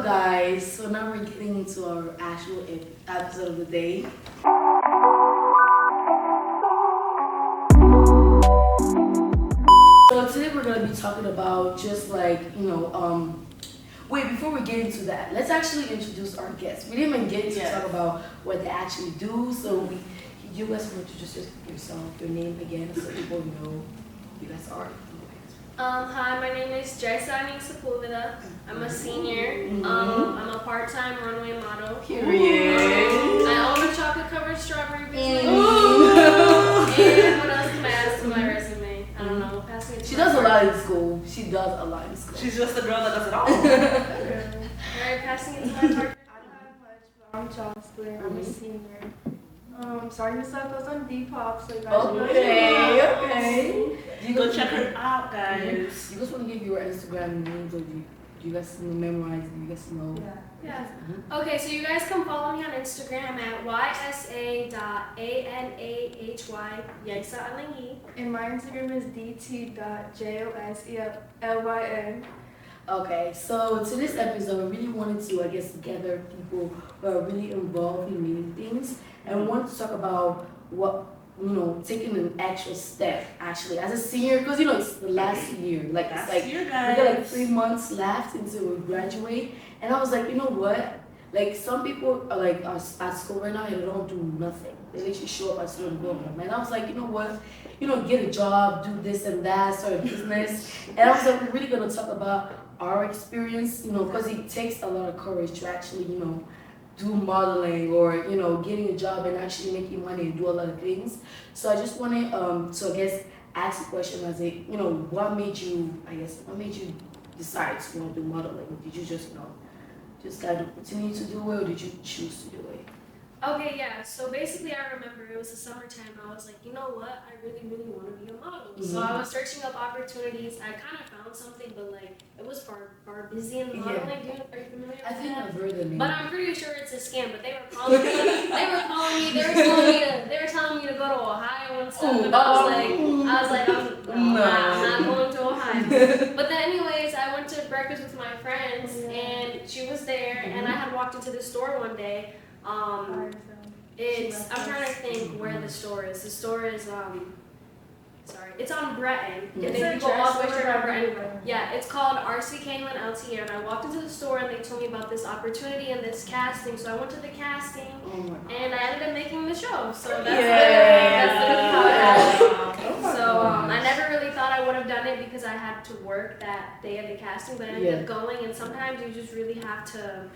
guys, so now we're getting into our actual episode of the day. So today we're gonna be talking about just like, wait, before we get into that, let's actually introduce our guests. We didn't even get to talk about what they actually do, so you guys want to introduce yourself, your name again, so people know who you guys are. Hi, my name is Jaiysa and Joselyn. I'm a senior. I'm a part-time runway model. Period. I own a chocolate-covered strawberry business. And what else can I add to my resume? I don't know. She does a lot in school. She does a lot in school. She's just the girl that does it all. Alright, passing it to my partner. I don't have much, but I'm Jocelyn. I'm a senior. Starting this up, I was on Depop, so you guys Okay. You go check her out, guys. You guys want to give your Instagram names, or do you guys memorize? Do you guys know? Yeah. Okay, so you guys can follow me on Instagram at ysa.anahy, Jaiysa and And my Instagram is dt.joselyn. Okay, so to this episode, I really wanted to, gather people who are really involved in many things, and wanted to talk about what, taking an actual step, actually, as a senior, because, it's the last year. Year, we got like 3 months left until we graduate, and I was like, you know what? Like, some people are like at school right now and they don't do nothing. They literally show up at school and go home. And I was like, you know what? Get a job, do this and that, start a business. And I was like, we're really gonna talk about our experience, because it takes a lot of courage to actually, do modeling or, getting a job and actually making money and do a lot of things. So I just wanted to ask the question as what made you decide to do modeling? Did you just kind of continue to do it, or did you choose to do it? Okay, yeah. So basically, I remember it was the summertime. I was like, you know what? I really, really want to be a model. So I was searching up opportunities. I kind of found something, but like it was far busy in modeling. Yeah. Are you familiar with I think that? I've heard the name. But I'm pretty sure it's a scam. But they were calling me. They were telling me to go to Ohio and stuff. And I was like, I'm not going to Ohio. But then, anyways, I went to breakfast with my friends, and she was there, and I had walked into the store one day. I'm trying to think where the store is. The store is it's on Breton. It's And then a you go all the way dress straight on store. Breton. Yeah, it's called RC Caitlin LTR. And I walked into the store and they told me about this opportunity and this casting. So I went to the casting and I ended up making the show. So that's literally how it happened. So I never really thought I would have done it because I had to work that day of the casting, but I ended up going. And sometimes you just really have to.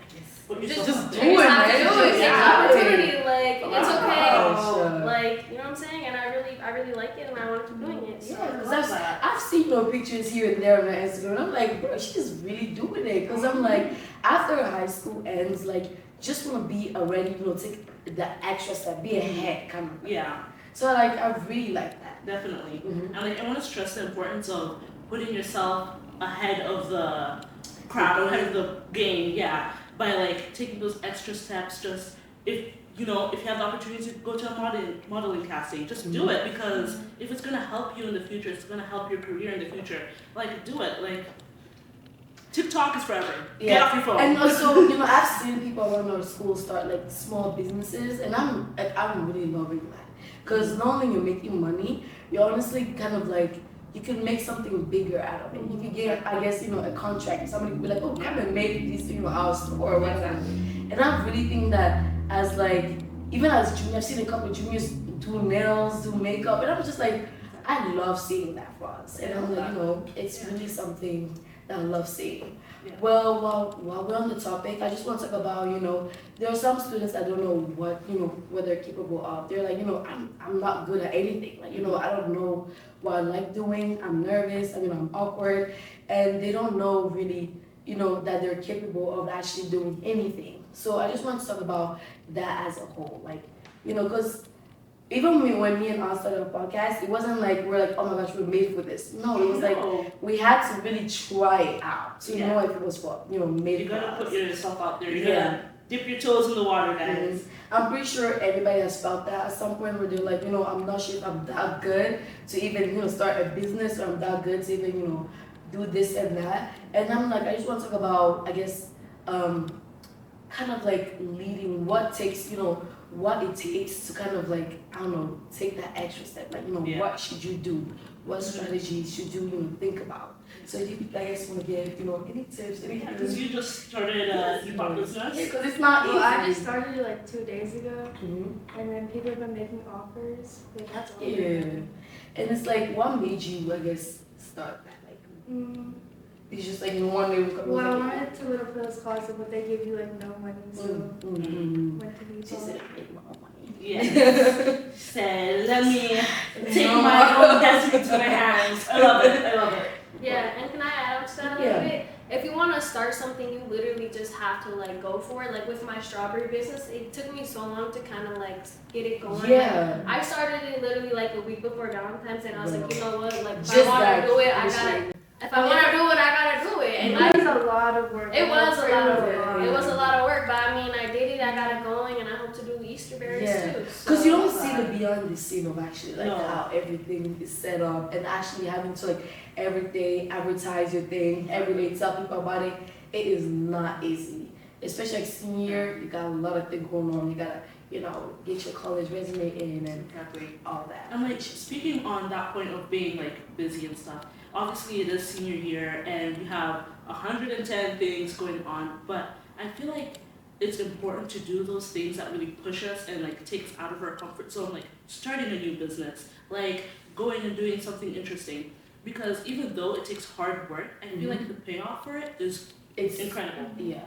Just do it, Take man. the opportunity, like it's okay. Wow. Like, you know what I'm saying? And I really like it and I want to keep doing it. So. Yeah, I've seen pictures here and there on my Instagram, and I'm like, bro, she's really doing it. Because I'm like, after high school ends, like, just want to be already, take the extra step, be ahead, kind of. Yeah. So, like, I really like that. Definitely. And I want to stress the importance of putting yourself ahead of the crowd, ahead of the game, by like taking those extra steps. Just if you have the opportunity to go to a modeling casting, just do it, because if it's gonna help you in the future, it's gonna help your career in the future. Like, do it. Like, TikTok is forever. Get off your phone. And also, I've seen people around our school start like small businesses, and I'm really loving that, because not only you're making money, you're honestly kind of like, you can make something bigger out of it. You could get, a contract. Somebody could be like, oh, come and make this, our store or whatever. And I really think that as like, even as junior, I've seen a couple of juniors do nails, do makeup, and I'm just like, I love seeing that for us. And I'm like, it's really something that I love seeing. Yeah. Well, while we're on the topic, I just want to talk about, there are some students that don't know what they're capable of. They're like, I'm not good at anything. Like, I don't know what I like doing. I'm nervous. I'm awkward. And they don't know really, that they're capable of actually doing anything. So I just want to talk about that as a whole. Like, because even when me and Ann started a podcast, it wasn't like we're like, oh my gosh, we're made for this. No, it was like we had to really try it out to know if it was for made. You gotta put yourself out there. You gotta dip your toes in the water, guys. I'm pretty sure everybody has felt that at some point where they're like, I'm not sure if I'm that good to even start a business, or I'm that good to even do this and that. And I'm like, I just want to talk about kind of like leading what takes, what it takes to kind of like, I don't know, take that extra step. Like, what should you do? What strategies should you, think about? So if you, I guess, want to give, any tips? Yeah, because you just started a new business. Yeah, because it's not easy. Well, I just started it like 2 days ago, Mm-hmm. and then people have been making offers. Like, that's all. Yeah. And it's like, what made you, I guess, start that? Like, it's just like one day we come Well, I wanted to little pills closet, but they give you like no money, so went to be She said, make my own money. Yeah. Said, let me take my own destiny to my hands. I love it. Yeah, and can I add on to that a little bit? If you want to start something, you literally just have to like go for it. Like with my strawberry business, it took me so long to kind of like get it going. Yeah. I started it literally like a week before Valentine's, and I was like, you know what? Like if Just I want that to do it, I pushing. gotta. If I want to do it, I gotta do it. And It was a lot of work. it was a lot of work. Yeah. It was a lot of work, but I mean, I did it. I got it going, and I hope to do Easter berries too. Because you don't see the beyond the scene of actually like No. how everything is set up and actually having to like every day advertise your thing, every day tell people about it. It is not easy. Especially like senior year, you got a lot of things going on. You gotta, get your college resume in and all that. And like speaking on that point of being like busy and stuff, obviously it is senior year and we have 110 things going on, but I feel like it's important to do those things that really push us and like take us out of our comfort zone, like starting a new business, like going and doing something interesting. Because even though it takes hard work, I feel like the payoff for it is incredible. Yeah.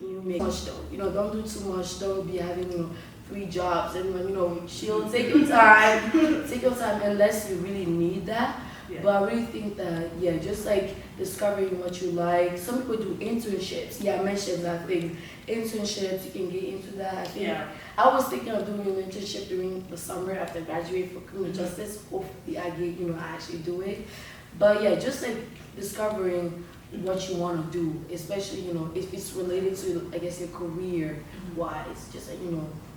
You make much though. Don't do too much. Don't be having, 3 jobs and chill. Take your time. Take your time unless you really need that. Yeah. But I really think that, just like discovering what you like. Some people do internships. Yeah, I mentioned that thing. Internships, you can get into that. I think I was thinking of doing an internship during the summer after graduating for criminal justice. Hopefully I get, I actually do it. But yeah, just like discovering what you want to do, especially, if it's related to, I guess, your career wise, just like,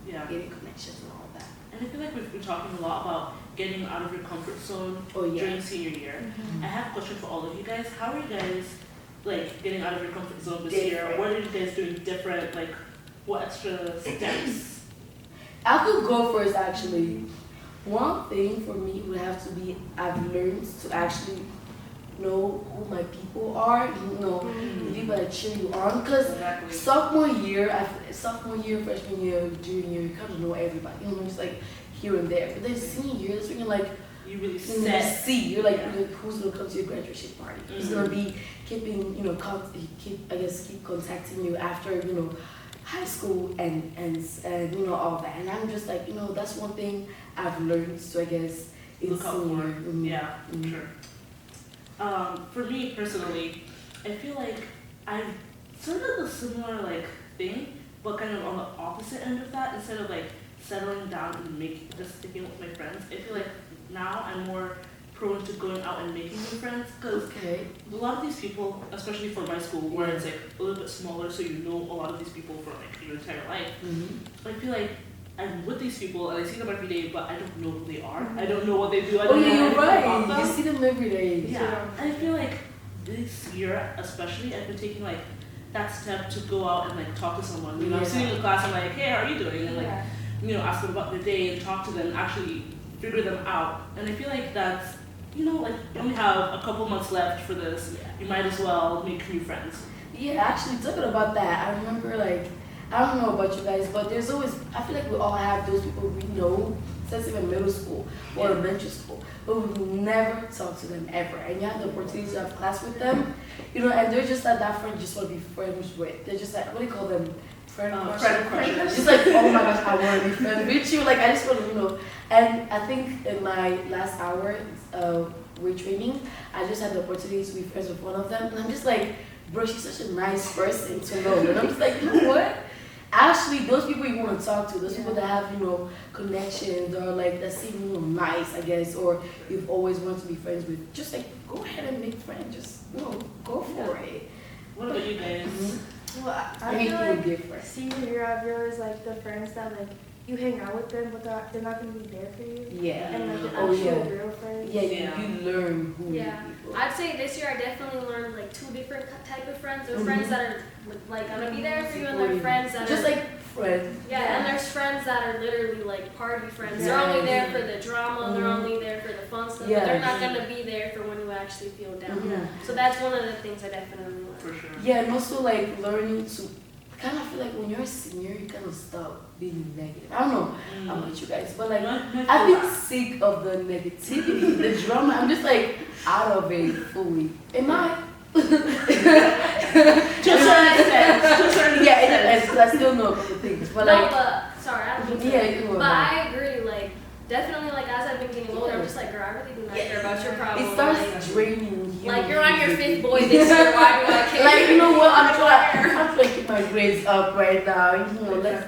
getting connections and all that. And I feel like we've been talking a lot about getting out of your comfort zone during senior year. I have a question for all of you guys. How are you guys like getting out of your comfort zone this year? What are you guys doing different? Like what extra steps? I could go first actually. One thing for me would have to be I've learned to actually know who my people are, the people that cheer you on. Because sophomore year, freshman year, junior year, you kind of know everybody. It's like here and there. But then senior year, it's when like you really you're like who's gonna come to your graduation party? Who's gonna be keeping keep contacting you after high school and all that. And I'm just like that's one thing I've learned. So I guess look out for. Yeah, sure. For me personally, I feel like I've sort of a similar like thing, but kind of on the opposite end of that. Instead of like settling down and just sticking with my friends, I feel like now I'm more prone to going out and making new friends. Because a lot of these people, especially for my school, where it's like a little bit smaller, so you know a lot of these people for like your entire life. I feel like I'm with these people and I see them every day, but I don't know who they are. I don't know what they do. I don't know you're right. about them. You see them every day. Yeah, and I feel like this year especially, I've been taking like that step to go out and like talk to someone. I'm sitting in class, I'm like, hey, how are you doing? And like, ask them about their day and talk to them, actually figure them out. And I feel like that's, like you only have a couple months left for this. You might as well make new friends. Yeah, actually talking about that, I remember like, I don't know about you guys, but there's always, I feel like we all have those people we know since even middle school or elementary school, but we never talk to them ever. And you have the opportunity to have class with them, and they're just like that friend you just want to be friends with. They're just like, what do you call them? Friend crushes. Just like, oh my gosh, I want to be friends with you. Like, I just want to, And I think in my last hour weight training, I just had the opportunity to be friends with one of them. And I'm just like, bro, she's such a nice person to know. And I'm just like, you know what? Actually, those people you want to talk to, those people that have, connections or like that seem, nice, I guess, or you've always wanted to be friends with, just like go ahead and make friends. Just, go for it. What about you guys? Well, I feel like senior year, I've realized like the friends that like you hang out with them, but they're not gonna be there for you. Yeah. And like the actual real friends. you learn who people. I'd say this year I definitely learned like 2 different type of friends. There are friends that are like gonna be there for you, and there are friends that just are like friends. Yeah, and there's friends that are literally like party friends. They're only there for the drama, they're only there for the fun stuff, but they're not gonna be there for when you actually feel down. So that's one of the things I definitely learned. For sure. Yeah, and also like learning to kind of feel like when you're a senior, you kind of stop being negative. I don't know about you guys, but like I've been sick of the negativity, the drama. I'm just like out of it fully. Am I? To a certain extent. Yeah, it depends because I still know a couple things. But No, like, but sorry, I don't mean to. but I agree. Like definitely, like as I've been getting older, I'm just like, girl, I really do not care about your problem. it starts like, draining you. Like you're on your 5th boy this year. Why do I care? Like you know what? I'm trying to keep my grades up right now. You know, let's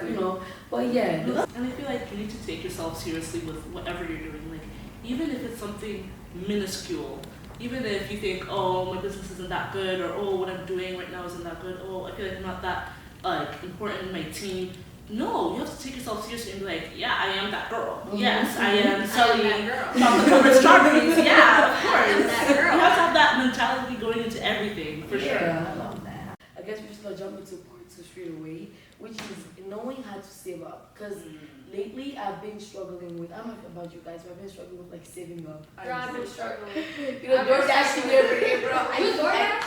But yeah. And I feel like you need to take yourself seriously with whatever you're doing. Like even if it's something minuscule. Even if you think, oh, my business isn't that good, or oh, what I'm doing right now isn't that good, oh, I feel like I'm not that important in my team. No, you have to take yourself seriously and be like, yeah, I am that girl. Yes, I am selling chocolate covered strawberries. Yeah, of course. That girl. You have to have that mentality going into everything, for sure. Yeah, I love that. I guess we're just gonna jump into part 2 straight away, which is knowing how to save up. Because lately I've been struggling with, I don't know about you guys, but I've been struggling with like saving up. I've been struggling. You know, DoorDash every day, bro. You DoorDash?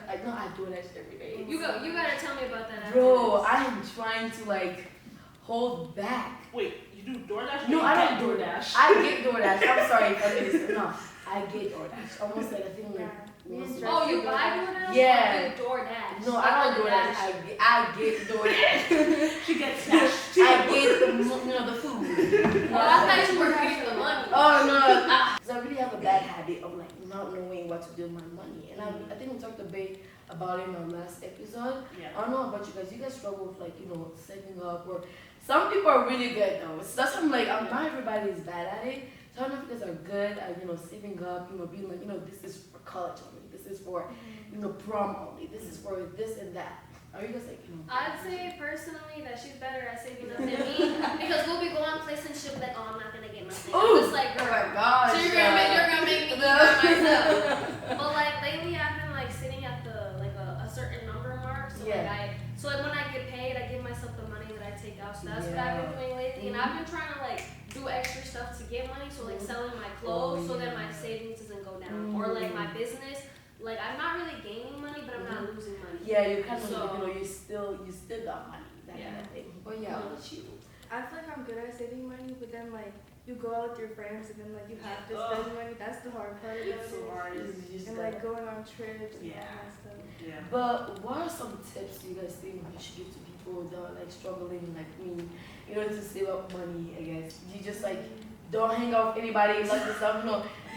I know I DoorDash every day. You gotta tell me about that. Bro, I am trying to like hold back. Wait, you do DoorDash? No, I don't DoorDash. I get DoorDash. I'm sorry if I did no, I get DoorDash. Almost like I think like once a Oh, you buy DoorDash? Yeah. Or you DoorDash? No, I don't DoorDash. I get DoorDash. She gets cash. I get the the food. Oh, I thought you were getting the money. Oh no, because I really have a bad habit of like not knowing what to do with my money, and I think we talked a bit about it in our last episode. Yeah. I don't know about you guys. You guys struggle with like saving up, or some people are really good though. So that's why I'm like, not everybody is bad at it. So I don't know if you guys are good at saving up, being like this is for college only, this is for prom only, this is for this and that. Are you guys like I'd say personally that she's better at saving up than me because we'll be going places and she'll be like, oh, I'm not gonna get nothing. I'm just like, girl, oh my gosh, so you're gonna make me eat by myself. But like lately, I've been like sitting at the like a certain number mark. So like when I get paid, I give myself the money that I take out. So that's what I've been doing lately, and I've been trying to like do extra stuff to get money. So like selling my clothes so that my savings doesn't go down, or like my business. Like I'm not really gaining money, but I'm not losing money. Yeah, you kind of you still got money, that kind of thing. But yeah, what about you? I feel like I'm good at saving money, but then like you go out with your friends and then like you have to spend money. That's the hard part. It's so hard. And like going on trips and all that stuff. Yeah. But what are some tips you guys think you should give to people that are like struggling like me, to save up money? I guess you just like don't hang out with anybody, like yourself,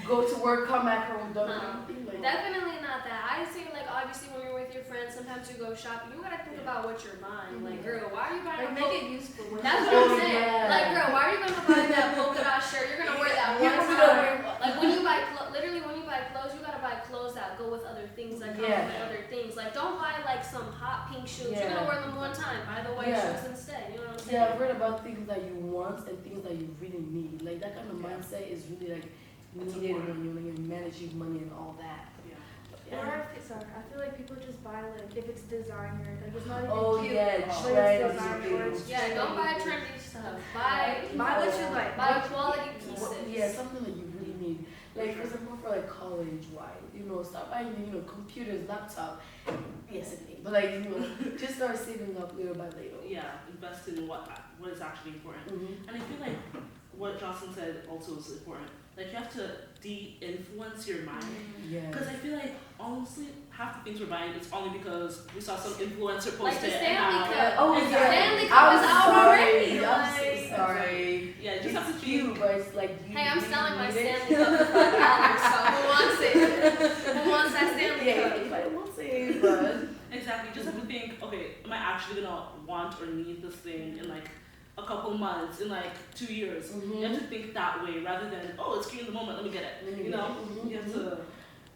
go to work, come back home, don't do anything like Definitely not that. I say like obviously when you're with your friends, sometimes you go shopping. You gotta think about what you're buying. Like, girl, why are you buying? Like make it useful. That's what I'm saying. Yeah. Like, girl, why are you gonna buy that polka dot shirt? You're gonna wear that one time. Like when you buy literally when you buy clothes, you gotta buy clothes that go with other things that come with other things. Like don't buy like some hot pink shoes. You're gonna wear them one time. Buy the white shoes instead. You know what I'm saying? Yeah, I've heard about things that you want and things that you really need. Like that kind of mindset is really like needed when you're managing money and all that. Or I feel like people just buy like if it's designer, like it's not even cute. But it's designer. Don't buy trendy stuff. Buy what you like. Buy quality pieces. Yeah, something that you really need. Like for example, for like college wise, start buying computers, laptop. Yes, anything. But like just start saving up little by little. Yeah, invest in what is actually important. And I feel like what Jocelyn said also is important. Like you have to de-influence your mind. Because I feel like honestly, half the things we're buying it's only because we saw some influencer post like the it. Stanley Cup. Oh yeah, Stanley Cup is out already. I'm so sorry. Yeah, just have to cute, but it's like hey, I'm selling my Stanley Cup for $5. So who wants it? Who wants that Stanley Cup? Anybody wants it, but Exactly. You just have to think, okay, am I actually gonna want or need this thing in like a couple months, in like 2 years? You have to think that way rather than, oh, it's cute in the moment, let me get it. You have to.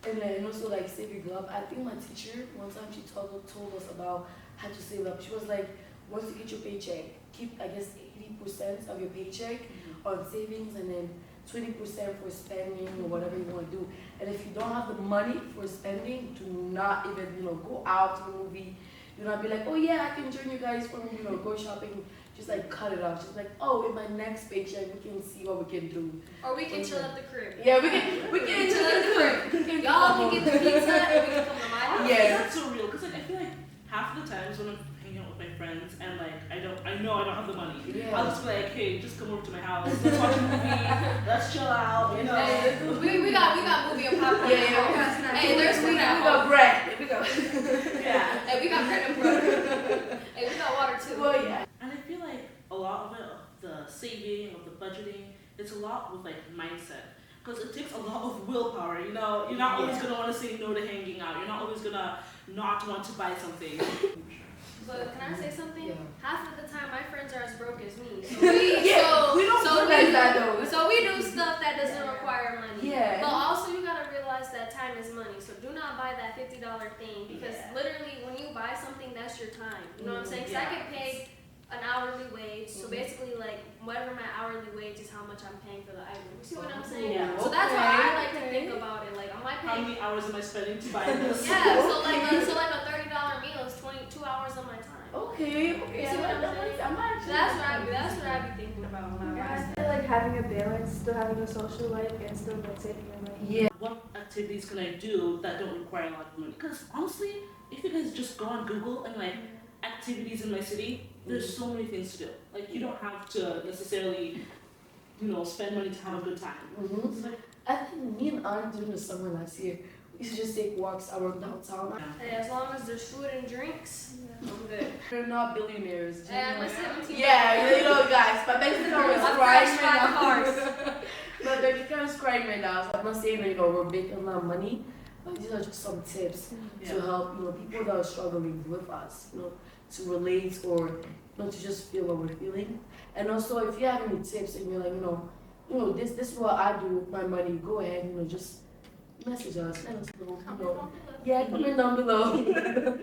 And then also like saving up. I think my teacher one time she told us about how to save up. She was like, once you get your paycheck, keep I guess 80% of your paycheck on savings and then 20% for spending whatever you want to do. And if you don't have the money for spending, do not even, go out to the movie. Do not be like, oh yeah, I can join you guys for, go shopping. Just like cut it off. Just like, oh, in my next paycheck, we can see what we can do. Or we can chill at the crib. Yeah, we can chill at the crib. Y'all can get the pizza and we can come to my house. Yeah. That's so real, because like, I feel like half the times when I'm hanging out with my friends and like I know I don't have the money. Yeah. I'll just be like, hey, just come over to my house. Let's watch a movie. Let's chill out. You know. Hey, we got movie and popcorn. Yeah. Hey, there's food at We home. got bread. We got. Yeah. Hey, we got bread and butter. Hey, we got water too. Well, yeah. And I feel like a lot of it, of the saving, of the budgeting, it's a lot with like mindset. Because it takes a lot of willpower, You're not always going to want to say no to hanging out. You're not always going to not want to buy something. But can I say something? Yeah. Half of the time, my friends are as broke as me. So we don't realize that though. So we do stuff that doesn't require money. Yeah. But also, you gotta realize that time is money. So do not buy that $50 thing because literally, when you buy something, that's your time. You know what I'm saying? Because I get paid an hourly wage. So basically, like whatever my hourly wage is, how much I'm paying for the item. You see what I'm saying? Yeah. So that's how I like to think about it. Like, am I How paying? many hours am I spending to buy this? Yeah. So like a $30 meal is 22 hours of my time. Okay. You see what I'm saying? That's what I be thinking about when I buy I feel like having a balance, still having a social life, and still like saving your money. Yeah. What activities can I do that don't require a lot of money? Because honestly, if you guys just go on Google and like activities in my city, there's so many things to do. Like you don't have to necessarily, spend money to have a good time. Mm-hmm. It's like, I think me and Aunt during the summer last year, we used to just take walks around downtown. Hey, as long as there's food and drinks, I'm good. We're not billionaires. Hey, I'm a 17. Yeah, guys, my bank account is I'm crying fresh right by now. cars. My bank account is crying right now, so I'm not saying that we're making a lot of money, but these are just some tips to help people that are struggling with us, to relate or to just feel what we're feeling. And also, if you have any tips and you're like, this is what I do with my money, go ahead, just message us, let us know. Yeah, comment down below.